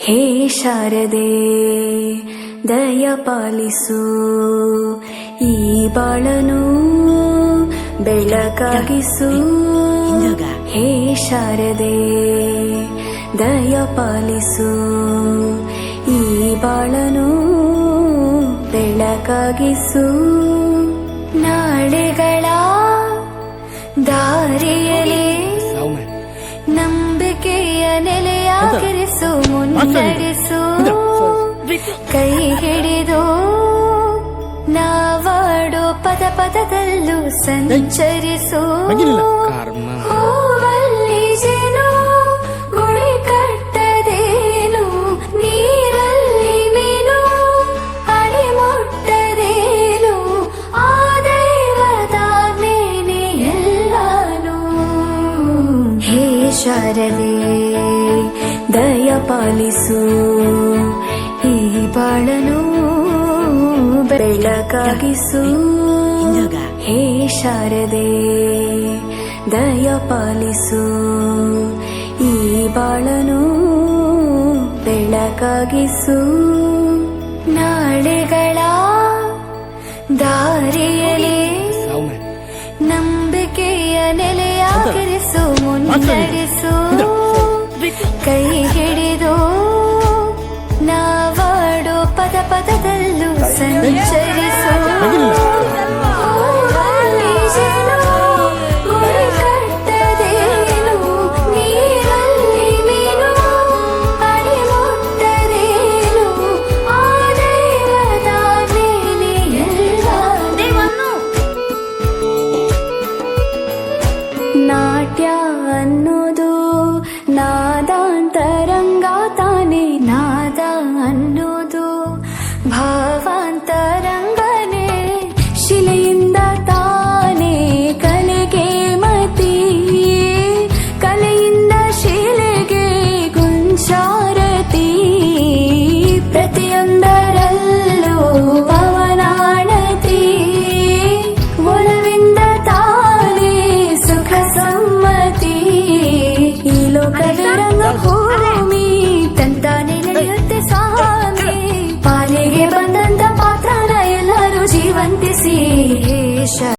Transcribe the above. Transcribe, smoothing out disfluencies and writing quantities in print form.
ಹೇ ಶಾರದೆ ದಯ ಪಾಲಿಸು, ಈ ಬಾಳನು ಬೆಳಕಾಗಿಸು. ಹೇ ಶಾರದೆ ದಯ ಪಾಲಿಸು, ಈ ಬಾಳನು ಬೆಳಕಾಗಿಸು. ನಾಳೆಗಳ ದಾರಿಯಲ್ಲಿ ನಂಬಿಕೆಯ ನೆಲೆಯಾಗಿರಿಸು, ಮುನ್ನಡೆಸು. ಕೈ ಹಿಡಿದು ನಾವಾಡೋ ಪದ ಪದದಲ್ಲೂ ಸಂಚರಿಸು. ಹೂವಲ್ಲಿ ಜೇನು ಗುಳಿ ಕಟ್ಟದೇನು, ನೀರಲ್ಲಿ ಮೀನು ಅಡಿ ಮುಟ್ಟದೇನು, ಆ ದೈವದಾಜ್ಞೆನೇ ಎಲ್ಲಾನು. ಹೇ ಶಾರದೆ ದಯ ಪಾಲಿಸು, ಈ ಬಾಳನು ಬೆಳಕಾಗಿಸು. ಹೇ ಶಾರದೆ ದಯ ಪಾಲಿಸು, ಈ ಬಾಳನು ಬೆಳಕಾಗಿಸು. ನಾಳೆಗಳ ದಾರಿಯಲ್ಲಿ ನಂಬಿಕೆಯ ನೆಲೆಯಾಗಿರಿಸು, ಮುನ್ನಡೆಸು. ಕೈ ಹಿಡಿದು ನಾವಾಡೋ ಪದ ಪದದಲ್ಲೂ ಸಂಚರಿಸು. ಹೂವಲ್ಲಿ ಜೇನು ಗುಳಿ ಕಟ್ಟದೇನು, ನೀರಲ್ಲಿ ಮೀನು ಅಡಿ ಮುಟ್ಟದೇನು, ಆ ದೈವದಾಜ್ಞೆನೇ ಎಲ್ಲಾನು. ನಾಟ್ಯ ಅನ್ನೋದು ನಾದಾಂತರಂಗ ತಾನೆ, ನಾದ ಅನ್ನೋದು ಭಾವಾಂತರಂಗನೇ. ಶಿಲೆಯಿಂದ ತಾನೇ ಕಲೆಗೆ ಮತಿ, ಕಲೆಯಿಂದ ಶಿಲೆಗೆ ಗುಂಚಾರತಿ. ಪ್ರತಿಯೊಂದರಲ್ಲೂ ಪವನಾಣತಿ, ಒಲವಿಂದ ತಾನೇ ಸುಖ ಸಮ್ಮತಿ. ಈ ಲೋಕದ ರಂಗಭೂಮಿ ತಂತಾನೆ ನಡೆಯುತ್ತೆ ಸ್ವಾಮಿ, ಪಾಲಿಗೆ ಬಂದಂತ ಪಾತ್ರನ ಎಲ್ಲರೂ ಜೀವಂತಿಸಿ.